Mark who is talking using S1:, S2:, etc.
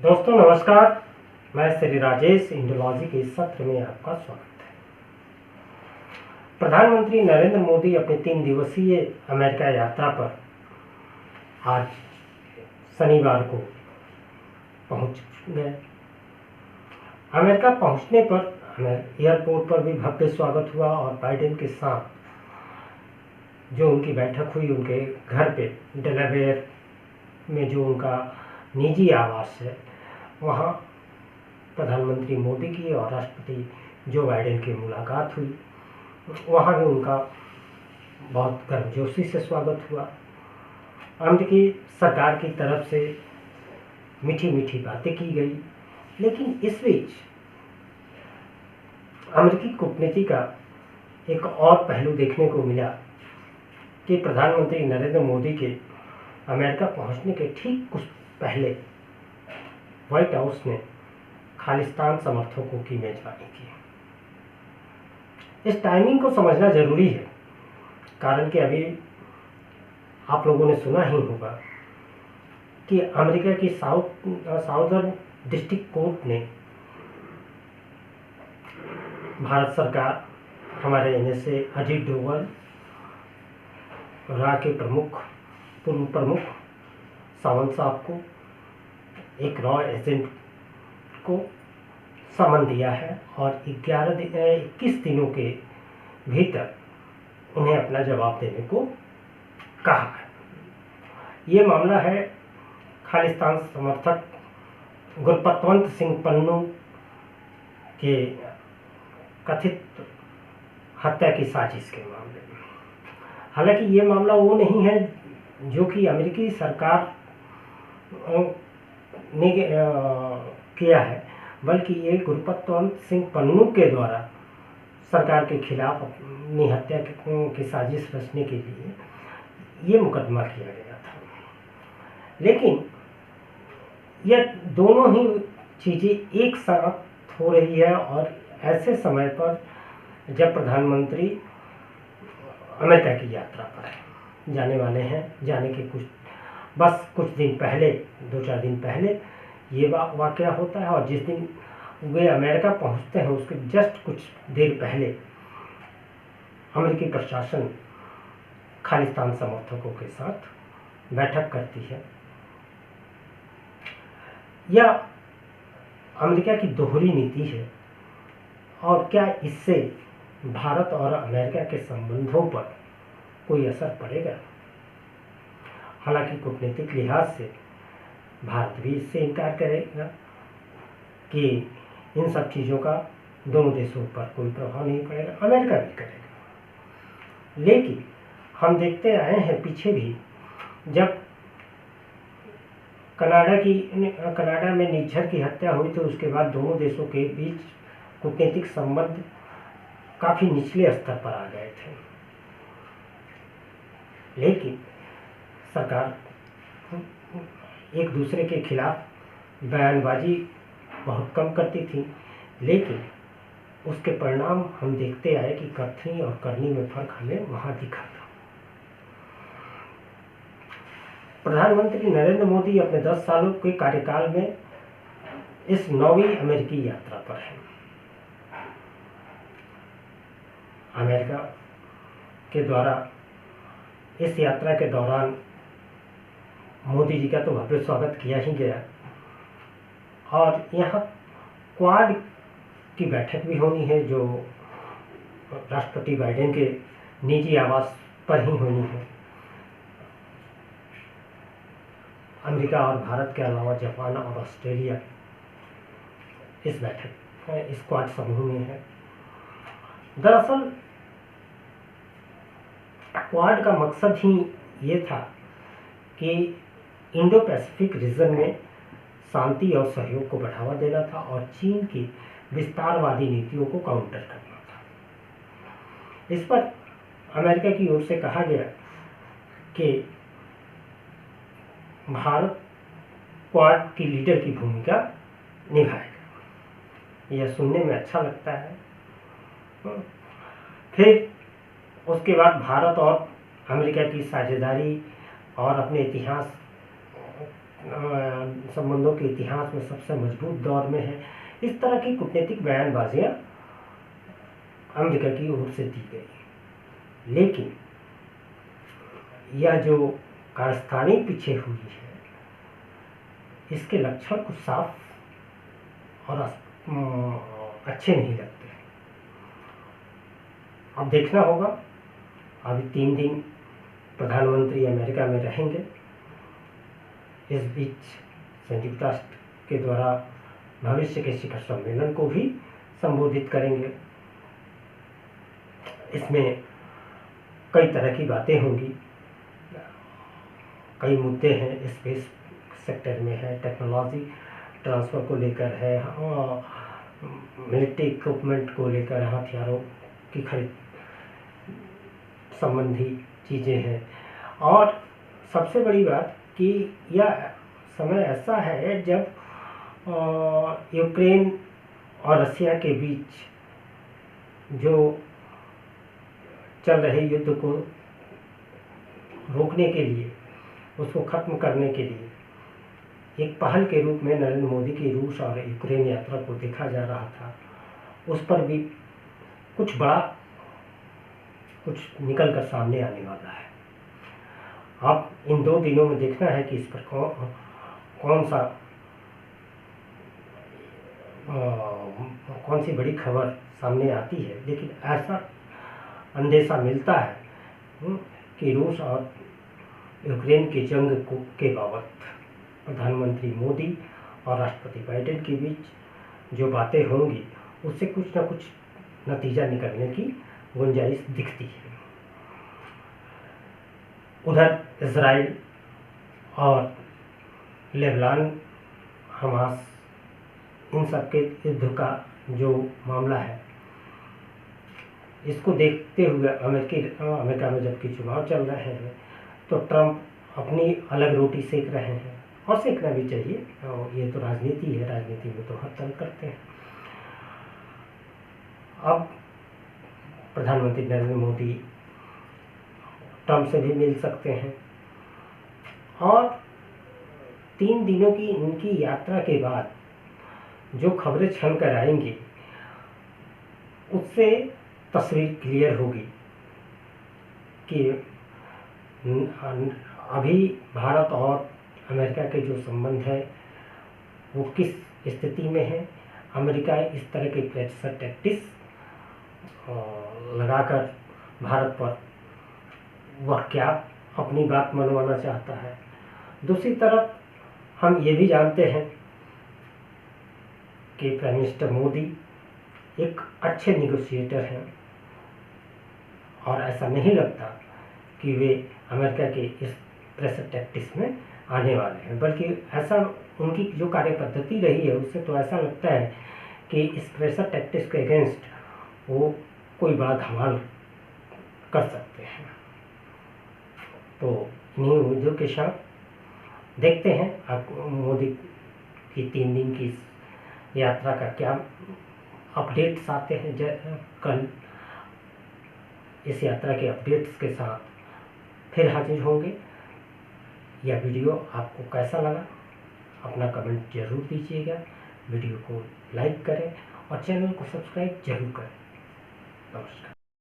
S1: दोस्तों नमस्कार। मैं श्री राजेश इंडोलॉजी के इस सत्र में आपका स्वागत है। प्रधानमंत्री नरेंद्र मोदी अपनी 3 दिवसीय अमेरिका यात्रा पर आज शनिवार को पहुंच गए। अमेरिका पहुंचने पर एयरपोर्ट पर भी भव्य स्वागत हुआ और बाइडेन के साथ जो उनकी बैठक हुई उनके घर पे डेलावेयर में जो उनका निजी आवास है वहाँ प्रधानमंत्री मोदी की और राष्ट्रपति जो बाइडेन की मुलाकात हुई। वहाँ भी उनका बहुत गर्मजोशी से स्वागत हुआ। अमेरिकी सरकार की तरफ से मीठी मीठी बातें की गई। लेकिन इस बीच अमेरिकी कूटनीति का एक और पहलू देखने को मिला कि प्रधानमंत्री नरेंद्र मोदी के अमेरिका पहुंचने के ठीक कुछ पहले व्हाइट हाउस ने खालिस्तान समर्थकों की मेजबानी की। इस टाइमिंग को समझना जरूरी है, कारण कि अभी आप लोगों ने सुना ही होगा कि अमेरिका की साउदर्न डिस्ट्रिक्ट कोर्ट ने भारत सरकार, हमारे एनएसए अजीत डोभाल, रा के पूर्व प्रमुख सावंत साहब को, एक रॉ एजेंट को समन दिया है और 21 दिनों के भीतर उन्हें अपना जवाब देने को कहा है। ये मामला है खालिस्तान समर्थक गुरपतवंत सिंह पन्नू के कथित हत्या की साजिश के मामले में। हालांकि ये मामला वो नहीं है जो कि अमेरिकी सरकार ने किया है, बल्कि ये गुरपतवंत सिंह पन्नू के द्वारा सरकार के खिलाफ अपनी हत्या की साजिश रचने के लिए ये मुकदमा किया गया था। लेकिन यह दोनों ही चीज़ें एक साथ हो रही है और ऐसे समय पर जब प्रधानमंत्री अमेरिका की यात्रा पर जाने वाले हैं। जाने के कुछ दिन पहले, 2-4 दिन पहले ये वाकया होता है और जिस दिन वे अमेरिका पहुंचते हैं उसके जस्ट कुछ देर पहले अमेरिकी प्रशासन खालिस्तान समर्थकों के साथ बैठक करती है। यह अमेरिका की दोहरी नीति है और क्या इससे भारत और अमेरिका के संबंधों पर कोई असर पड़ेगा? हालांकि कूटनीतिक लिहाज से भारत भी इससे इनकार करेगा कि इन सब चीज़ों का दोनों देशों पर कोई प्रभाव नहीं पड़ेगा, अमेरिका भी करेगा। लेकिन हम देखते आए हैं पीछे भी, जब कनाडा में निज्जर की हत्या हुई तो उसके बाद दोनों देशों के बीच कूटनीतिक संबंध काफ़ी निचले स्तर पर आ गए थे। लेकिन सरकार एक दूसरे के खिलाफ बयानबाजी बहुत कम करती थी, लेकिन उसके परिणाम हम देखते आए कि कथनी और करनी में फर्क हमें वहाँ दिखा था। प्रधानमंत्री नरेंद्र मोदी अपने 10 सालों के कार्यकाल में इस 9वीं अमेरिकी यात्रा पर है। अमेरिका के द्वारा इस यात्रा के दौरान मोदी जी का तो भव्य स्वागत किया ही गया और यहाँ क्वाड की बैठक भी होनी है जो राष्ट्रपति बाइडेन के निजी आवास पर ही होनी है। अमेरिका और भारत के अलावा जापान और ऑस्ट्रेलिया इस क्वाड समूह में है। दरअसल क्वाड का मकसद ही ये था कि इंडो पैसिफिक रीजन में शांति और सहयोग को बढ़ावा देना था और चीन की विस्तारवादी नीतियों को काउंटर करना था। इस पर अमेरिका की ओर से कहा गया कि भारत क्वाड की लीडर की भूमिका निभाएगा। यह सुनने में अच्छा लगता है। फिर उसके बाद भारत और अमेरिका की साझेदारी और अपने इतिहास संबंधों के इतिहास में सबसे मजबूत दौर में है। इस तरह की कूटनीतिक बयानबाजियाँ अमेरिका की ओर से दी गई। लेकिन यह जो कारस्तानी पीछे हुई है, इसके लक्षण कुछ साफ और अच्छे नहीं लगते। अब देखना होगा। अभी 3 दिन प्रधानमंत्री अमेरिका में रहेंगे। इस बीच संयुक्त राष्ट्र के द्वारा भविष्य के शिखर सम्मेलन को भी संबोधित करेंगे। इसमें कई तरह की बातें होंगी, कई मुद्दे हैं। स्पेस सेक्टर में है, टेक्नोलॉजी ट्रांसफ़र को लेकर है, मिलिट्री इक्विपमेंट को लेकर, हथियारों की खरीद संबंधी चीज़ें हैं। और सबसे बड़ी बात कि यह समय ऐसा है जब यूक्रेन और रसिया के बीच जो चल रहे युद्ध को रोकने के लिए, उसको ख़त्म करने के लिए एक पहल के रूप में नरेंद्र मोदी की रूस और यूक्रेन यात्रा को देखा जा रहा था। उस पर भी कुछ बड़ा कुछ निकल कर सामने आने वाला है। अब इन 2 दिनों में देखना है कि इस पर कौन सी बड़ी खबर सामने आती है। लेकिन ऐसा अंदेशा मिलता है कि रूस और यूक्रेन की जंग के बाबत प्रधानमंत्री मोदी और राष्ट्रपति बाइडेन के बीच जो बातें होंगी, उससे कुछ ना कुछ नतीजा निकलने की गुंजाइश दिखती है। उधर इजराइल और लेबनान, हमास, इन सब के युद्ध का जो मामला है, इसको देखते हुए अमेरिका में जबकि चुनाव चल रहे हैं, तो ट्रंप अपनी अलग रोटी सेक रहे हैं, और सेकना भी चाहिए। और ये तो राजनीति है, राजनीति में तो हर तरह करते हैं। अब प्रधानमंत्री नरेंद्र मोदी ट्रंप से भी मिल सकते हैं, और 3 दिनों की इनकी यात्रा के बाद जो खबरें छन कर आएंगी, उससे तस्वीर क्लियर होगी कि अभी भारत और अमेरिका के जो संबंध है वो किस स्थिति में है। अमेरिका इस तरह के प्रेशर टैक्टिक्स लगाकर भारत पर वह क्या अपनी बात मनवाना चाहता है। दूसरी तरफ हम ये भी जानते हैं कि प्राइम मिनिस्टर मोदी एक अच्छे नेगोशिएटर हैं, और ऐसा नहीं लगता कि वे अमेरिका के इस प्रेशर टैक्टिक्स में आने वाले हैं। बल्कि ऐसा उनकी जो कार्य पद्धति रही है, उससे तो ऐसा लगता है कि इस प्रेशर टैक्टिक्स के अगेंस्ट वो कोई बड़ा धमाल कर सकते हैं। तो इन्हीं उम्मीदों के साथ देखते हैं आप मोदी की 3 दिन की यात्रा का क्या अपडेट्स आते हैं। कल इस यात्रा के अपडेट्स के साथ फिर हाजिर होंगे। यह वीडियो आपको कैसा लगा, अपना कमेंट जरूर दीजिएगा। वीडियो को लाइक करें और चैनल को सब्सक्राइब जरूर करें। नमस्कार।